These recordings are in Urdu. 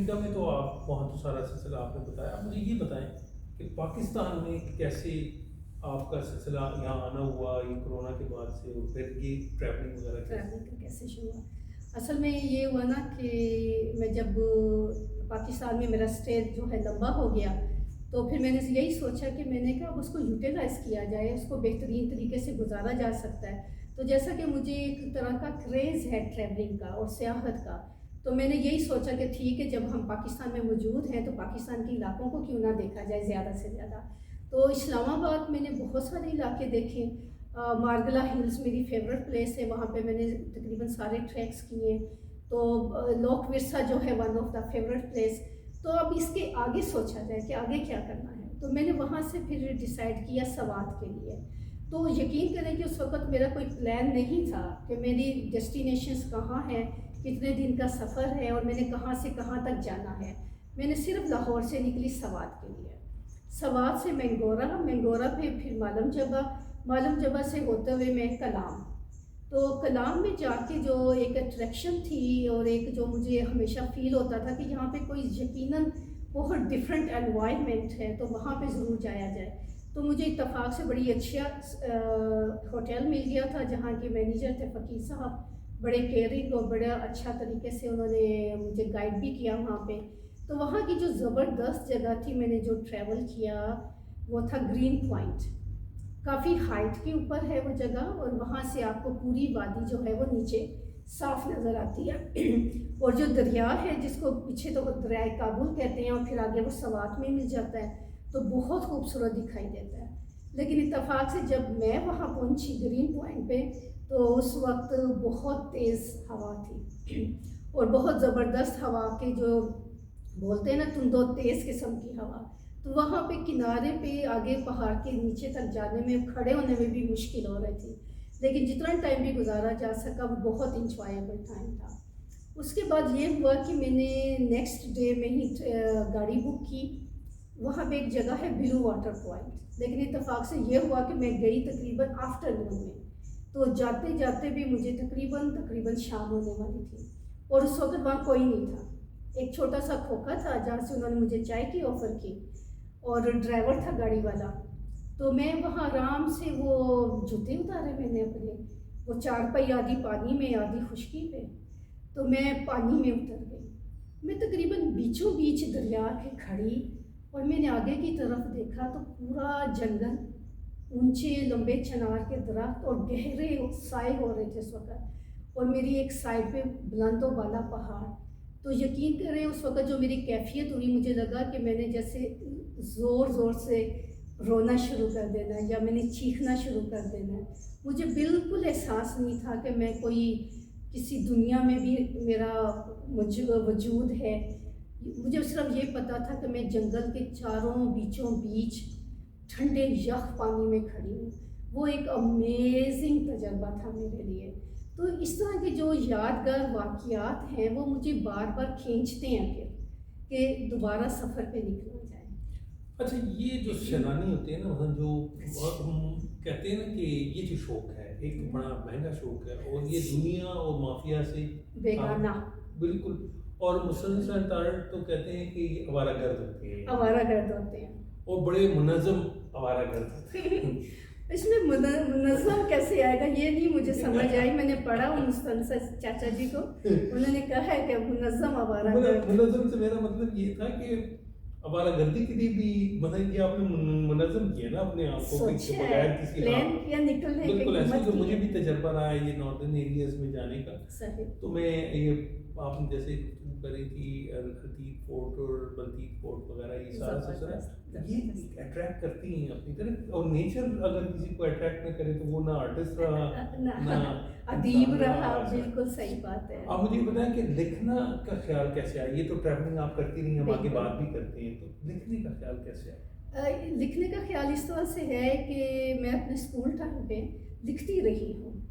امریکہ میں تو آپ وہاں تو سارا سلسلہ آپ نے بتایا، آپ مجھے یہ بتائیں کہ پاکستان میں کیسے آپ کا سلسلہ یہاں آنا ہوا یہ کرونا کے بعد سے، اور پھر یہ ٹریولنگ وغیرہ ٹریول کا کیسے شروع ہوا؟ اصل میں یہ ہوا نا کہ میں جب پاکستان میں میرا اسٹے جو ہے لمبا ہو گیا، تو پھر میں نے یہی سوچا کہ میں نے کہا اب اس کو یوٹیلائز کیا جائے، اس کو بہترین طریقے سے گزارا جا سکتا ہے۔ تو جیسا کہ مجھے ایک طرح کا کریز ہے ٹریولنگ کا اور سیاحت کا، تو میں نے یہی سوچا کہ ٹھیک ہے، جب ہم پاکستان میں موجود ہیں تو پاکستان کے علاقوں کو کیوں نہ دیکھا جائے زیادہ سے زیادہ۔ تو اسلام آباد میں نے بہت سارے علاقے دیکھے۔ مارگلا ہلز میری فیوریٹ پلیس ہے، وہاں پہ میں نے تقریباً سارے ٹریکس کیے۔ تو لوک ورثہ جو ہے one of the favourite place. تو اب اس کے آگے سوچا جائے کہ آگے کیا کرنا ہے، تو میں نے وہاں سے پھر ڈیسائیڈ کیا سوات کے لیے۔ تو یقین کریں کہ اس وقت میرا کوئی پلان نہیں تھا کہ میری ڈیسٹینیشنز کہاں ہیں، کتنے دن کا سفر ہے اور میں نے کہاں سے کہاں تک جانا ہے۔ میں نے صرف لاہور سے نکلی سوات کے لیے، سوات سے مینگورہ پہ پھر مالم جبہ، مالم جبہ سے ہوتے ہوئے میں کلام۔ تو کلام میں جا کے جو ایک اٹریکشن تھی اور ایک جو مجھے ہمیشہ فیل ہوتا تھا کہ یہاں پہ کوئی یقیناً بہت ڈفرینٹ انوائرمنٹ ہے تو وہاں پہ ضرور جایا جائے۔ تو مجھے اتفاق سے بڑی اچھا ہوٹل مل گیا تھا جہاں کے مینیجر تھے فقیر صاحب، بڑے کیئرنگ اور بڑا اچھا طریقے سے انہوں نے مجھے گائیڈ بھی کیا وہاں پہ۔ تو وہاں کی جو زبردست جگہ تھی، میں نے جو ٹریول کیا وہ تھا گرین پوائنٹ۔ کافی ہائٹ کے اوپر ہے وہ جگہ، اور وہاں سے آپ کو پوری وادی جو ہے وہ نیچے صاف نظر آتی ہے۔ اور جو دریا ہے جس کو پیچھے تو دریائے کابل کہتے ہیں اور پھر آگے وہ سوات میں مل جاتا ہے، تو بہت خوبصورت دکھائی دیتا ہے۔ لیکن اتفاق سے جب میں وہاں پہنچی گرین پوائنٹ پہ تو اس وقت بہت تیز ہوا تھی اور بہت زبردست ہوا کے جو بولتے ہیں نا تند و تیز قسم کی ہوا۔ تو وہاں پہ کنارے پہ آگے پہاڑ کے نیچے تک جانے میں، کھڑے ہونے میں بھی مشکل ہو رہی تھی، لیکن جتنا ٹائم بھی گزارا جا سکا وہ بہت انجوائیبل ٹائم تھا۔ اس کے بعد یہ ہوا کہ میں نے نیکسٹ ڈے میں ہی گاڑی بک کی۔ وہاں پہ ایک جگہ ہے بلو واٹر پوائنٹ، لیکن اتفاق سے یہ ہوا کہ میں گئی تقریباً آفٹرنون میں، تو جاتے جاتے بھی مجھے تقریباً شام ہونے والی تھی، اور اس وقت وہاں کوئی نہیں تھا۔ ایک چھوٹا سا کھوکھا تھا جہاں سے انہوں نے مجھے چائے کی آفر کی، اور ڈرائیور تھا گاڑی والا۔ تو میں وہاں آرام سے وہ جوتے اتارے میں نے اپنے، وہ چارپائی آدھی پانی میں آدھی خشکی پہ، تو میں پانی میں اتر گئی۔ میں تقریباً بیچوں بیچ دریا کے کھڑی، اور میں نے آگے کی طرف دیکھا تو پورا جنگل، اونچے لمبے چنار کے درخت اور گہرے سائے ہو رہے تھے اس وقت، اور میری ایک سائڈ پہ بلند و بالا پہاڑ۔ تو یقین کریں اس وقت جو میری کیفیت ہوئی، مجھے لگا کہ میں نے جیسے زور زور سے رونا شروع کر دینا ہے یا میں نے چیخنا شروع کر دینا ہے۔ مجھے بالکل احساس نہیں تھا کہ میں کوئی کسی دنیا میں بھی میرا وجود ہے۔ مجھے صرف یہ پتا تھا کہ میں جنگل کے چاروں بیچوں بیچ ٹھنڈے یخ پانی میں کھڑی ہوں۔ وہ ایک امیزنگ تجربہ تھا میرے لیے۔ تو اس طرح کے جو یادگار واقعات ہیں وہ مجھے بار بار کھینچتے ہیں پھر کہ دوبارہ سفر پہ نکلا جائے۔ اچھا، یہ جو سیلانی ہوتے ہیں نا، مثلا جو ہم کہتے ہیں نا کہ یہ جو شوق ہے ایک تو بڑا مہنگا شوق ہے، اور یہ دنیا اور مافیا سے بیگانہ، بالکل، اور مسلسل طارٹ تو کہتے ہیں کہ یہ آوارہ گرد ہوتے ہیں، آوارہ گرد ہوتے ہیں، اور بڑے منظم آوارہ گرد ہوتے ہیں۔ اس میں منظم کیسے آئے گا یہ نہیں مجھے سمجھ آئی۔ میں نے پڑھا مستنصر چاچا جی کو، انہوں نے کہا ہے کہ منظم آوارہ گرد۔ منظم سے میرا مطلب یہ تھا کہ آوارہ گردی کے لیے بھی مطلب کہ آپ نے منظم کیا نا اپنے آپ کو، بغیر کسی پلان کیا نکلنے کی، بالکل ایسے جو مجھے بھی تجربہ رہا ہے یہ ناردرن ایریاز میں جانے کا۔ صحیح۔ تو میں یہ آپ نے جیسے گفتگو کری تھی الخطیب فورٹ اور بلطیق فورٹ وغیرہ، یہ سارا سلسلہ یہ اٹریکٹ کرتی ہیں اپنی طرف، اور نیچر اگر کسی کو اٹریکٹ نہ کرے تو وہ نہ آرٹسٹ رہا نہ ادیب رہا۔ بالکل صحیح بات ہے۔ آپ مجھے بتائیں کہ لکھنا کا خیال کیسے آیا؟ یہ تو ٹریولنگ آپ کرتی رہی ہیں، ہم آگے بات بھی کرتے ہیں، تو لکھنے کا خیال کیسے آیا؟ لکھنے کا خیال اس طرح سے ہے کہ میں اپنے اسکول ٹائم پہ لکھتی رہی ہوں،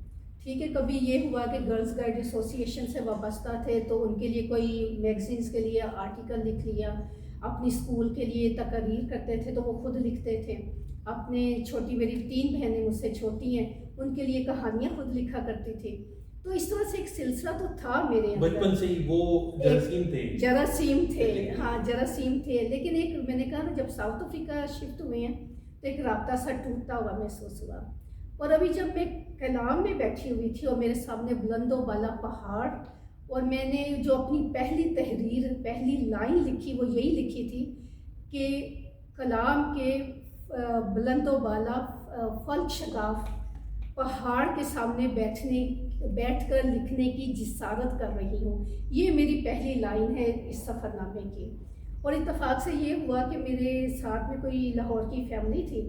ٹھیک ہے۔ کبھی یہ ہوا کہ گرلز گائیڈ ایسوسی ایشن سے وابستہ تھے تو ان کے لیے کوئی میگزینس کے لیے آرٹیکل لکھ لیا، اپنی اسکول کے لیے تقاریر کرتے تھے تو وہ خود لکھتے تھے، اپنے چھوٹی میری 3 بہنیں مجھ سے چھوٹی ہیں ان کے لیے کہانیاں خود لکھا کرتی تھی۔ تو اس طرح سے ایک سلسلہ تو تھا میرے اندر، بچپن سے ہی وہ جراثیم تھے، ہاں جراثیم تھے. لیکن ایک میں نے کہا نا جب ساؤتھ افریقہ شفٹ ہوئے ہیں تو ایک رابطہ سا ٹوٹتا ہوا محسوس ہوا. اور ابھی جب میں کلام میں بیٹھی ہوئی تھی اور میرے سامنے بلند و بالا پہاڑ، اور میں نے جو اپنی پہلی تحریر پہلی لائن لکھی وہ یہی لکھی تھی کہ کلام کے بلند و بالا فلک شگاف پہاڑ کے سامنے بیٹھ کر لکھنے کی جسارت کر رہی ہوں. یہ میری پہلی لائن ہے اس سفر نامے کی. اور اتفاق سے یہ ہوا کہ میرے ساتھ میں کوئی لاہور کی فیملی تھی،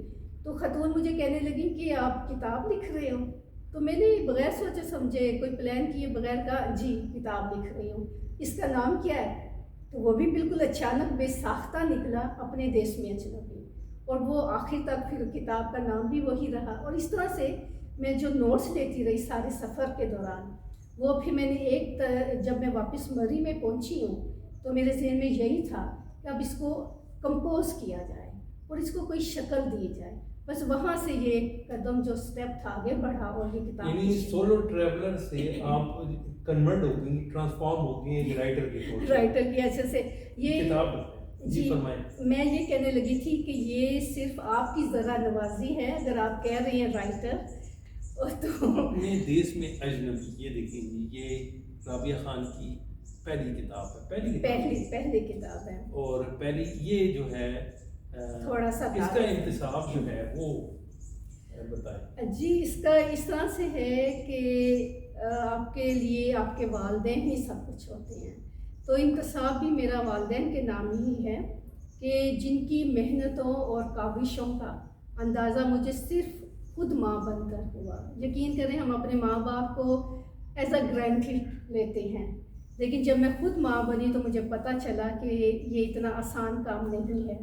تو خاتون مجھے کہنے لگی کہ آپ کتاب لکھ رہے ہو. تو میں نے بغیر سوچے سمجھے کوئی پلان کیے بغیر کہا جی کتاب لکھ رہی ہوں. اس کا نام کیا ہے؟ تو وہ بھی بالکل اچانک بے ساختہ نکلا، اپنے دیس میں اجنبی. اور وہ آخر تک پھر کتاب کا نام بھی وہی رہا. اور اس طرح سے میں جو نوٹس لیتی رہی سارے سفر کے دوران، وہ پھر میں نے جب میں واپس مری میں پہنچی ہوں تو میرے ذہن میں یہی تھا کہ اب اس کو کمپوز کیا جائے اور اس کو کوئی شکل دی جائے. بس وہاں سے یہ قدم جو سٹیپ تھا آگے بڑھا اور یہ کتاب. یعنی سولو ٹریولر سے آپ کنورٹ ہو گئی، ٹرانسفارم ہو گئی ایک رائٹر کی طور رائٹر کی ایسے سے یہ کتاب. جی میں یہ کہنے لگی تھی کہ یہ صرف آپ کی ذرا نوازی ہے اگر آپ کہہ رہے ہیں رائٹر. تو اپنے دیس میں اجنبی، یہ دیکھیں جی یہ رابعہ خان کی پہلی کتاب ہے، پہلی کتاب ہے. اور پہلی یہ جو ہے تھوڑا سا اس کا انتصاب جو ہے وہ بتائیں. جی اس کا اس طرح سے ہے کہ آپ کے لیے آپ کے والدین ہی سب کچھ ہوتے ہیں. تو انتصاب بھی میرا والدین کے نام ہی ہے کہ جن کی محنتوں اور کاوشوں کا اندازہ مجھے صرف خود ماں بن کر ہوا. یقین کریں ہم اپنے ماں باپ کو ایز اے گرانٹیڈ لیتے ہیں، لیکن جب میں خود ماں بنی تو مجھے پتہ چلا کہ یہ اتنا آسان کام نہیں ہے.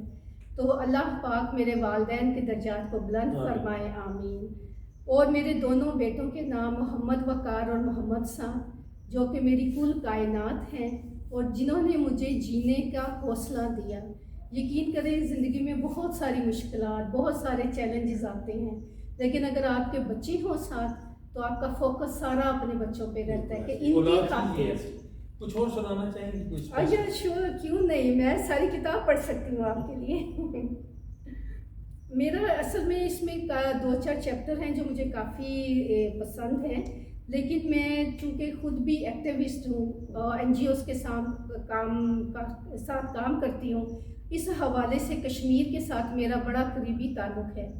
تو اللہ پاک میرے والدین کے درجات کو بلند فرمائے، آمین. اور میرے دونوں بیٹوں کے نام محمد وقار اور محمد سعد، جو کہ میری کل کائنات ہیں اور جنہوں نے مجھے جینے کا حوصلہ دیا. یقین کریں زندگی میں بہت ساری مشکلات بہت سارے چیلنجز آتے ہیں، لیکن اگر آپ کے بچے ہوں ساتھ تو آپ کا فوکس سارا اپنے بچوں پہ رہتا ہے کہ ان کی خاطر. کچھ اور سنانا چاہیں گے؟ اچھا شور، کیوں نہیں، میں ساری کتاب پڑھ سکتی ہوں آپ کے لیے. میرا اصل میں اس میں 2-4 چیپٹر ہیں جو مجھے کافی پسند ہیں، لیکن میں چونکہ خود بھی ایکٹیوسٹ ہوں، NGOs کے ساتھ کام کرتی ہوں، اس حوالے سے کشمیر کے ساتھ میرا بڑا قریبی تعلق ہے.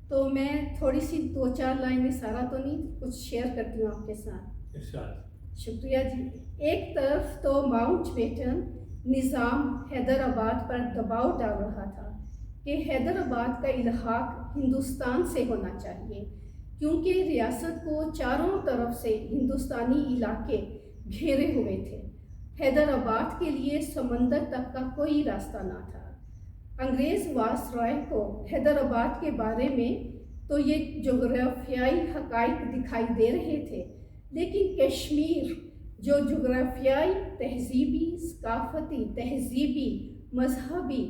تو میں تھوڑی سی 2-4 لائنیں، سارا تو نہیں، کچھ شیئر کرتی ہوں آپ کے ساتھ. شکریہ جی. ایک طرف تو ماؤنٹ بیٹن نظام حیدرآباد پر دباؤ ڈال رہا تھا کہ حیدرآباد کا الحاق ہندوستان سے ہونا چاہیے، کیونکہ ریاست کو چاروں طرف سے ہندوستانی علاقے گھیرے ہوئے تھے. حیدرآباد کے لیے سمندر تک کا کوئی راستہ نہ تھا. انگریز وائسرائے کو حیدرآباد کے بارے میں تو یہ جغرافیائی حقائق دکھائی دے رہے تھے، لیکن کشمیر جو جغرافیائی، تہذیبی، ثقافتی، مذہبی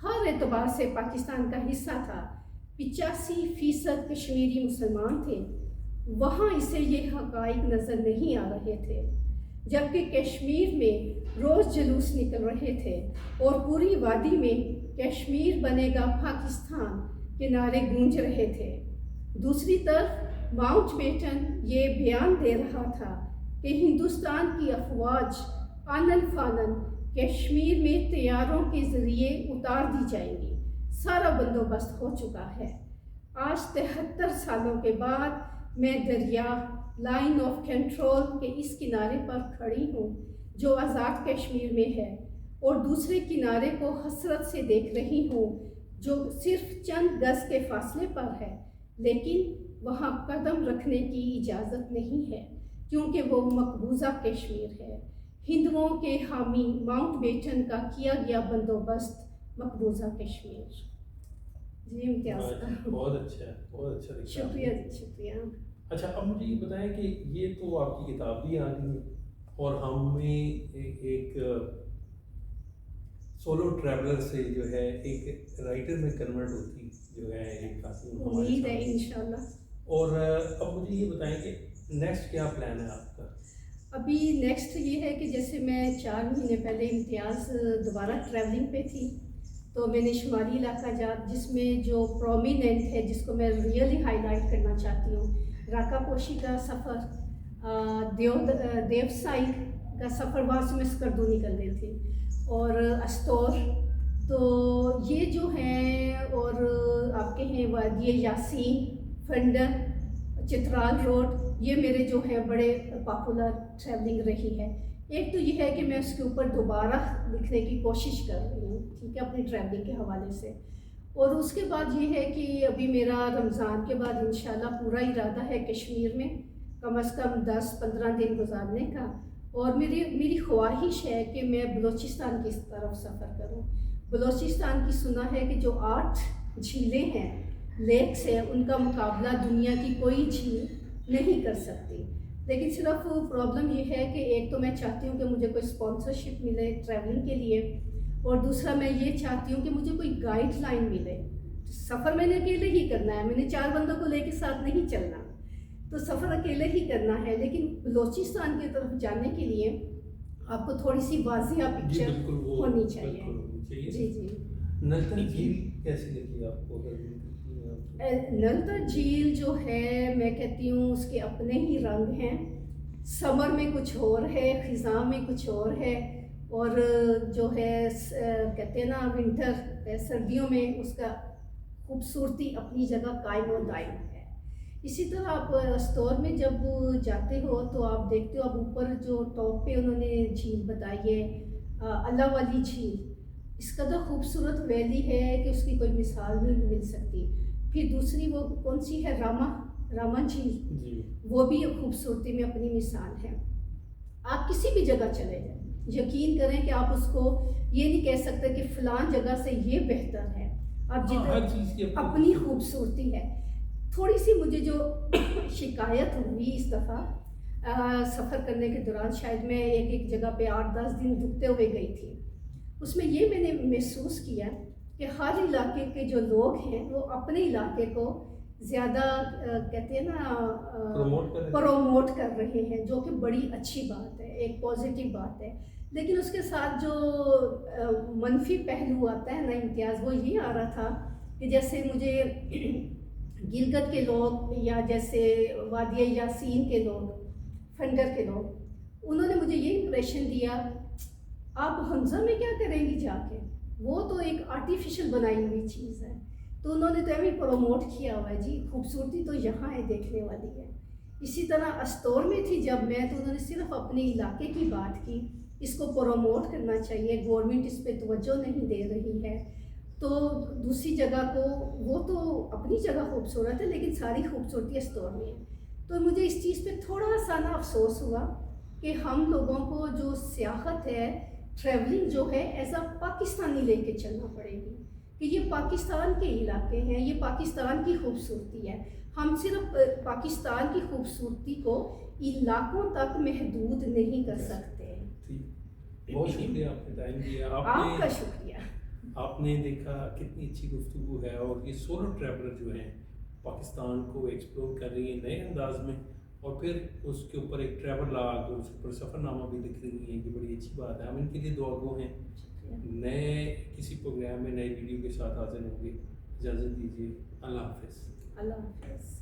ہر اعتبار سے پاکستان کا حصہ تھا، 85% کشمیری مسلمان تھے، وہاں اسے یہ حقائق نظر نہیں آ رہے تھے. جبکہ کشمیر میں روز جلوس نکل رہے تھے اور پوری وادی میں کشمیر بنے گا پاکستان کے نعرے گونج رہے تھے. دوسری طرف ماؤنٹ بیٹن یہ بیان دے رہا تھا کہ ہندوستان کی افواج آنن فانن کشمیر میں طیاروں کے ذریعے اتار دی جائیں گی. سارا بندوبست ہو چکا ہے. آج 73 سالوں کے بعد میں دریا لائن آف کنٹرول کے اس کنارے پر کھڑی ہوں جو آزاد کشمیر میں ہے، اور دوسرے کنارے کو حسرت سے دیکھ رہی ہوں جو صرف چند گز کے فاصلے پر ہے، لیکن وہاں قدم رکھنے کی اجازت نہیں ہے کیونکہ وہ مقبوضہ کشمیر ہے. ہندوؤں کے حامی ماؤنٹ بیٹن کا کیا گیا بندوبست مقبوضہ کشمیر. جی امتیاز. بہت اچھا، بہت اچھا لکھا. شکریہ جی، شکریہ. اچھا اب مجھے یہ بتائیں کہ یہ تو آپ کی کتاب بھی آ گئی ہے اور ہمیں ایک سولو ٹریولر سے جو ہے ایک رائٹر میں کنورٹ ہوتی جو ہے ایک خاتون، امید ہے انشاءاللہ. اور اب مجھے یہ بتائیں کہ نیکسٹ کیا پلان ہے آپ کا؟ ابھی نیکسٹ یہ ہے کہ جیسے میں 4 مہینے پہلے امتیاز دوبارہ ٹریولنگ پہ تھی، تو میں نے شمالی علاقہ جات جس میں جو پرومیننٹ ہے جس کو میں ریئلی ہائی لائٹ کرنا چاہتی ہوں، راکا پوشی کا سفر، دیو سائی کا سفر، وہاں سے میں اسکردو نکل گئی تھی، اور استور، تو یہ جو ہیں، اور آپ کے ہیں وادی یاسین، فنڈر، چترال روڈ، یہ میرے جو ہیں بڑے پاپولر ٹریولنگ رہی ہے۔ ایک تو یہ ہے کہ میں اس کے اوپر دوبارہ لکھنے کی کوشش کر رہی ہوں، ٹھیک ہے، اپنی ٹریولنگ کے حوالے سے، اور اس کے بعد یہ ہے کہ ابھی میرا رمضان کے بعد انشاءاللہ پورا ارادہ ہے کشمیر میں کم از کم 10-15 دن گزارنے کا، اور میری خواہش ہے کہ میں بلوچستان کی طرف سفر کروں۔ بلوچستان کی سنا ہے کہ جو 8 جھیلیں ہیں، لیکس ہیں، ان کا مقابلہ دنیا کی کوئی جھیل نہیں کر سکتی، لیکن صرف پرابلم یہ ہے کہ ایک تو میں چاہتی ہوں کہ مجھے کوئی اسپانسرشپ ملے ٹریولنگ کے لیے، اور دوسرا میں یہ چاہتی ہوں کہ مجھے کوئی گائیڈ لائن ملے۔ سفر میں نے اکیلے ہی کرنا ہے، میں نے 4 بندوں کو لے کے ساتھ نہیں چلنا، تو سفر اکیلے ہی کرنا ہے، لیکن بلوچستان کی طرف جانے کے لیے آپ کو تھوڑی سی واضح پکچر ہونی چاہیے۔ جی جی۔ نلتر جھیل کیسی لگی آپ کو؟ نلتر جھیل جو ہے، میں کہتی ہوں اس کے اپنے ہی رنگ ہیں، سمر میں کچھ اور ہے، خزاں میں کچھ اور ہے، اور جو ہے کہتے ہیں نا ونٹر، سردیوں میں اس کا خوبصورتی اپنی جگہ قائم و دائم ہے۔ اسی طرح آپ استور میں جب جاتے ہو تو آپ دیکھتے ہو، اب اوپر جو ٹاپ پہ انہوں نے جھیل بتائی ہے، اللہ والی جھیل، اس قدر خوبصورت ویلی ہے کہ اس کی کوئی مثال نہیں مل سکتی۔ پھر دوسری وہ کون سی ہے، راما جھیل، وہ بھی ایک خوبصورتی میں اپنی مثال ہے۔ آپ کسی بھی جگہ چلے جائیں، یقین کریں کہ آپ اس کو یہ نہیں کہہ سکتے کہ فلان جگہ سے یہ بہتر ہے، آپ جتنا اپنی خوبصورتی ہے۔ تھوڑی سی مجھے جو شکایت ہوئی اس دفعہ سفر کرنے کے دوران، شاید میں ایک جگہ پہ 8-10 دن رکتے ہوئے گئی تھی، اس میں یہ میں نے محسوس کیا کہ ہر علاقے کے جو لوگ ہیں وہ اپنے علاقے کو زیادہ کہتے ہیں نا پروموٹ کر رہے ہیں، جو کہ بڑی اچھی بات ہے، ایک پازیٹیو بات ہے، لیکن اس کے ساتھ جو منفی پہلو آتا ہے نا امتیاز، وہ یہ آ رہا تھا کہ جیسے مجھے گلگت کے لوگ، یا جیسے وادی یاسین کے لوگ، فنڈر کے لوگ، انہوں نے مجھے یہ امپریشن دیا، آپ حمزہ میں کیا کریں گی جا کے، وہ تو ایک آرٹیفیشل بنائی ہوئی چیز ہے، تو انہوں نے تو ایویں پروموٹ کیا ہوا ہے، جی خوبصورتی تو یہاں ہے، دیکھنے والی ہے۔ اسی طرح استور میں تھی جب میں، تو انہوں نے صرف اپنے علاقے کی بات کی، اس کو پروموٹ کرنا چاہیے، گورنمنٹ اس پہ توجہ نہیں دے رہی ہے، تو دوسری جگہ کو، وہ تو اپنی جگہ خوبصورت ہے لیکن ساری خوبصورتی استور میں ہے۔ تو مجھے اس چیز پہ تھوڑا سا نا افسوس ہوا کہ ہم لوگوں کو جو سیاحت ہے، ٹریولنگ جو ہے، ایز اے پاکستانی لے کے چلنا پڑے گی کہ یہ پاکستان کے علاقے ہیں، یہ پاکستان کی خوبصورتی ہے، ہم صرف پاکستان کی خوبصورتی کو علاقوں تک محدود نہیں کر سکتے۔ بہت شکریہ، آپ نے ٹائم دیا، آپ کا شکریہ۔ آپ نے دیکھا کتنی اچھی گفتگو ہے، اور یہ سولو ٹریولر جو ہیں پاکستان کو ایکسپلور کر رہی ہیں نئے انداز میں، اور پھر اس کے اوپر ایک ٹریول لاگ، اس کے اوپر سفر نامہ بھی لکھ رہی ہیں، یہ بڑی اچھی بات ہے، ہم ان کے لیے دعا گو ہیں۔ نئے کسی پروگرام میں نئے ویڈیو کے ساتھ حاضر ہوں گے، اجازت دیجیے، اللہ حافظ۔ اللہ حافظ۔